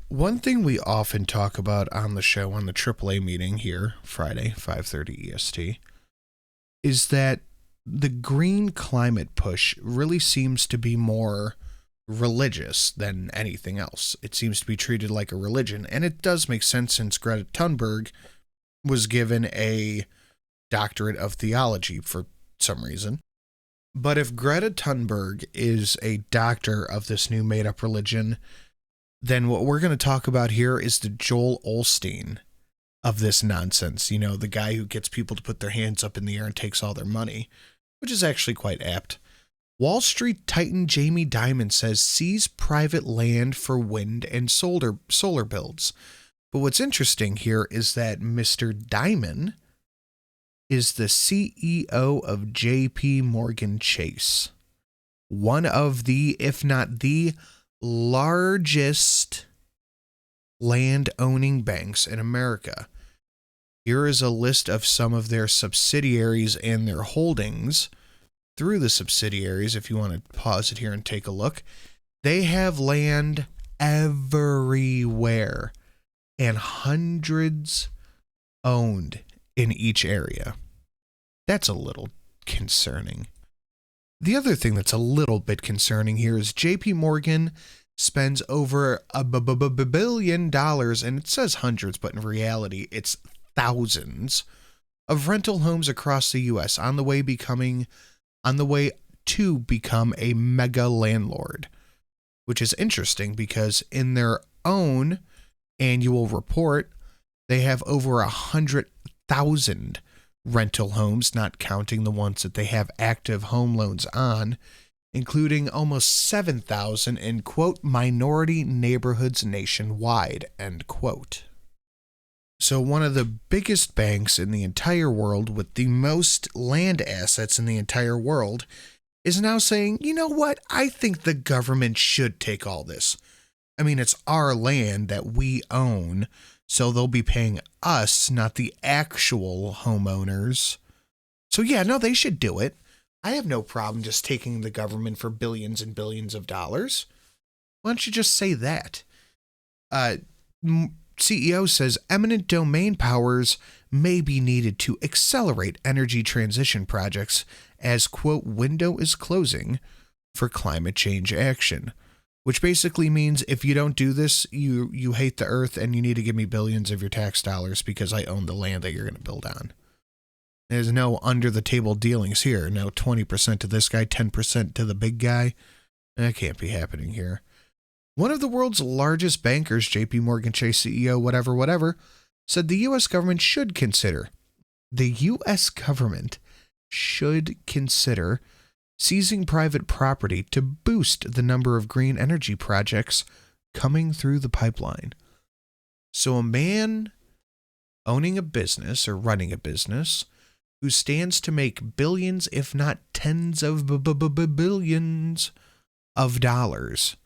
One thing we often talk about on the show on the AAA meeting here, Friday, 5:30 EST, is that the green climate push really seems to be more religious than anything else. It seems to be treated like a religion, and it does make sense since Greta Thunberg was given a doctorate of theology for some reason. But if Greta Thunberg is a doctor of this new made-up religion, then what we're going to talk about here is the Joel Osteen of this nonsense. You know, the guy who gets people to put their hands up in the air and takes all their money, which is actually quite apt. Wall Street titan Jamie Dimon says seize private land for wind and solar builds. But what's interesting here is that Mr. Dimon is the CEO of JP Morgan Chase, one of the, if not the largest land-owning banks in America. Here is a list of some of their subsidiaries and their holdings through the subsidiaries. If you want to pause it here and take a look, they have land everywhere and hundreds owned in each area. That's a little concerning. The other thing that's a little bit concerning here is JP Morgan spends over $1 billion, and it says hundreds, but in reality it's thousands of rental homes across the U.S. on the way to become a mega landlord, which is interesting because in their own annual report, they have over 100,000 rental homes, not counting the ones that they have active home loans on, including almost 7,000 in, quote, minority neighborhoods nationwide, end quote. So one of the biggest banks in the entire world with the most land assets in the entire world is now saying, you know what, I think the government should take all this. I mean, it's our land that we own, so they'll be paying us, not the actual homeowners. So yeah, no, they should do it. I have no problem just taking the government for billions and billions of dollars. Why don't you just say that? CEO says eminent domain powers may be needed to accelerate energy transition projects as, quote, window is closing for climate change action. Which basically means if you don't do this, you hate the earth and you need to give me billions of your tax dollars because I own the land that you're going to build on. There's no under the table dealings here. No 20% to this guy, 10% to the big guy. That can't be happening here. One of the world's largest bankers, JP Morgan Chase CEO, whatever, said the U.S. government should consider seizing private property to boost the number of green energy projects coming through the pipeline. So a man owning a business or running a business who stands to make billions, if not tens of billions of dollars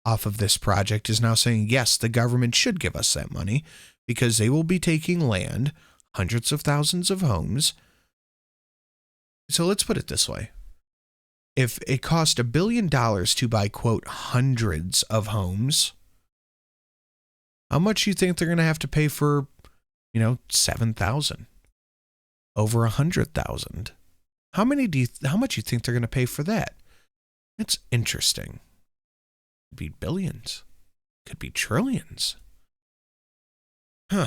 off of this project is now saying, yes, the government should give us that money because they will be taking land, hundreds of thousands of homes. So let's put it this way. If it cost $1 billion to buy, quote, hundreds of homes, how much do you think they're going to have to pay for, 7,000? Over 100,000? How much do you think they're going to pay for that? That's interesting. Could be billions. Could be trillions. Huh.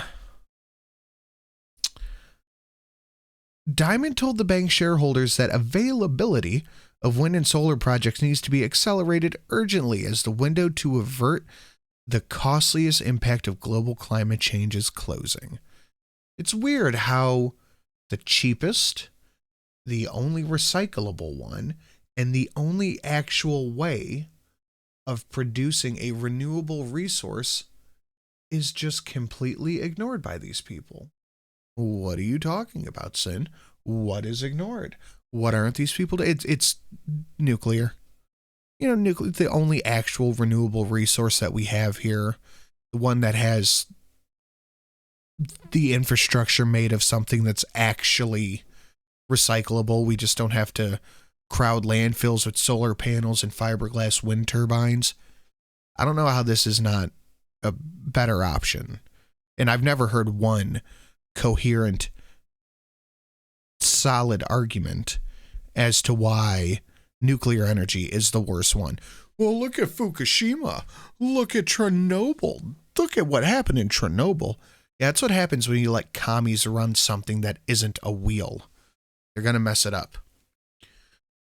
Dimon told the bank shareholders that availability of wind and solar projects needs to be accelerated urgently as the window to avert the costliest impact of global climate change is closing. It's weird how the cheapest, the only recyclable one, and the only actual way of producing a renewable resource is just completely ignored by these people. What are you talking about, Sin? What is ignored? What aren't these people? It's nuclear. Nuclear, the only actual renewable resource that we have here, the one that has the infrastructure made of something that's actually recyclable. We just don't have to crowd landfills with solar panels and fiberglass wind turbines. I don't know how this is not a better option. And I've never heard one coherent, solid argument as to why nuclear energy is the worst one. Well, look at Fukushima. Look at Chernobyl. Look at what happened in Chernobyl. Yeah, that's what happens when you let commies run something that isn't a wheel. They're going to mess it up.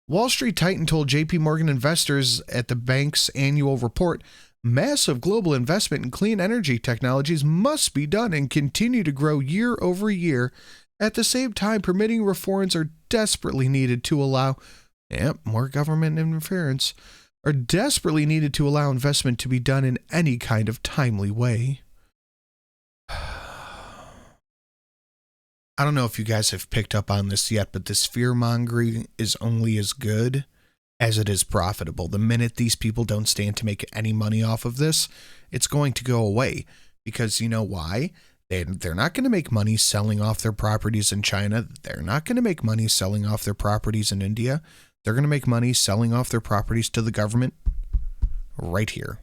Wall Street Titan told JP Morgan investors at the bank's annual report, massive global investment in clean energy technologies must be done and continue to grow year over year. At the same time, permitting reforms are desperately needed to allow, more government interference, are desperately needed to allow investment to be done in any kind of timely way. I don't know if you guys have picked up on this yet, but this fear-mongering is only as good as it is profitable. The minute these people don't stand to make any money off of this, it's going to go away. Because you know why? They're not going to make money selling off their properties in China. They're not going to make money selling off their properties in India. They're going to make money selling off their properties to the government right here.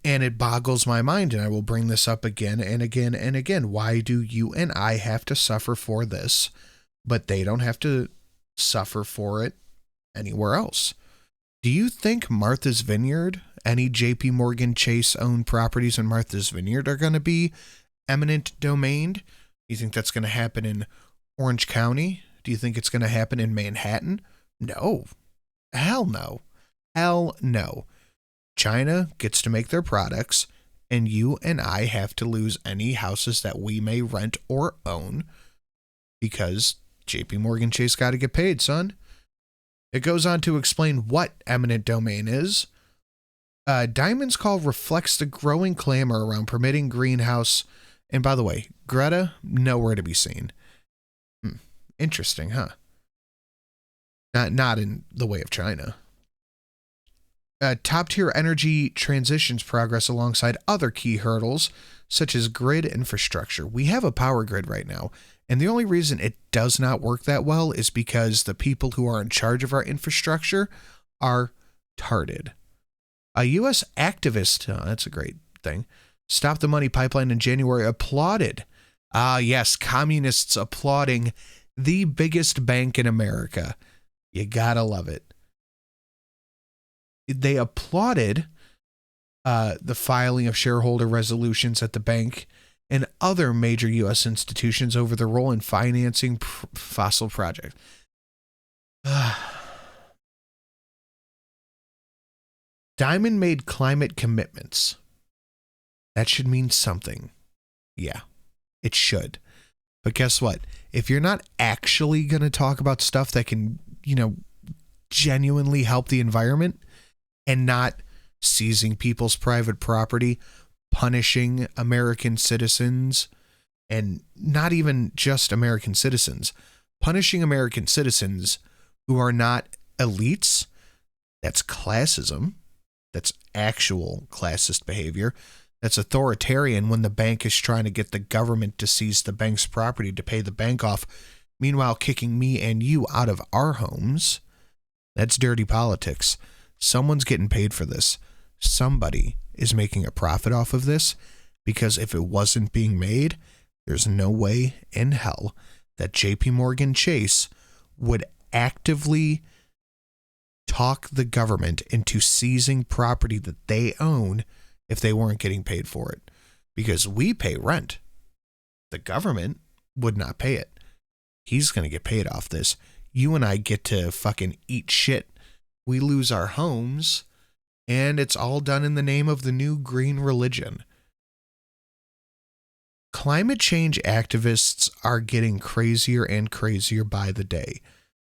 And it boggles my mind, and I will bring this up again and again and again. Why do you and I have to suffer for this, but they don't have to suffer for it anywhere else? Do you think Martha's Vineyard, any JP Morgan Chase owned properties in Martha's Vineyard are going to be eminent domained? Do you think that's going to happen in Orange County? Do you think it's going to happen in Manhattan? No. Hell no. Hell no. China gets to make their products, and you and I have to lose any houses that we may rent or own because JP Morgan Chase got to get paid, son. It goes on to explain what eminent domain is. Diamond's call reflects the growing clamor around permitting greenhouse. And by the way, Greta, nowhere to be seen. Interesting, huh? Not in the way of China. Top-tier energy transitions progress alongside other key hurdles, such as grid infrastructure. We have a power grid right now, and the only reason it does not work that well is because the people who are in charge of our infrastructure are tarded. A U.S. activist, that's a great thing, stopped the money pipeline in January, applauded. Yes, communists applauding the biggest bank in America. You gotta love it. They applauded the filing of shareholder resolutions at the bank and other major U.S. institutions over their role in financing fossil projects. Diamond made climate commitments. That should mean something. Yeah, it should. But guess what? If you're not actually going to talk about stuff that can, genuinely help the environment, and not seizing people's private property, punishing American citizens, and not even just American citizens, punishing American citizens who are not elites, that's classism. That's actual classist behavior. That's authoritarian when the bank is trying to get the government to seize the bank's property to pay the bank off, meanwhile kicking me and you out of our homes. That's dirty politics. Someone's getting paid for this. Somebody is making a profit off of this, because if it wasn't being made, there's no way in hell that JP Morgan Chase would actively talk the government into seizing property that they own if they weren't getting paid for it. Because we pay rent. The government would not pay it. He's going to get paid off this. You and I get to fucking eat shit. We lose our homes, and it's all done in the name of the new green religion. Climate change activists are getting crazier and crazier by the day,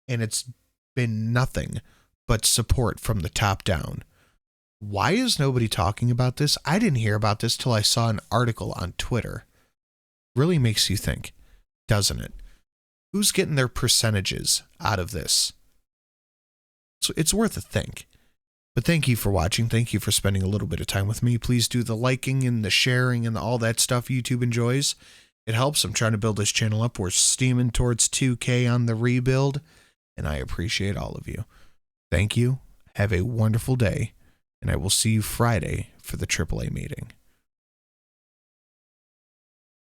and it's been nothing but support from the top down. Why is nobody talking about this? I didn't hear about this till I saw an article on Twitter. Really makes you think, doesn't it? Who's getting their percentages out of this? So it's worth a think. But thank you for watching. Thank you for spending a little bit of time with me. Please do the liking and the sharing and all that stuff YouTube enjoys. It helps. I'm trying to build this channel up. We're steaming towards 2K on the rebuild, and I appreciate all of you. Thank you. Have a wonderful day, and I will see you Friday for the AAA meeting.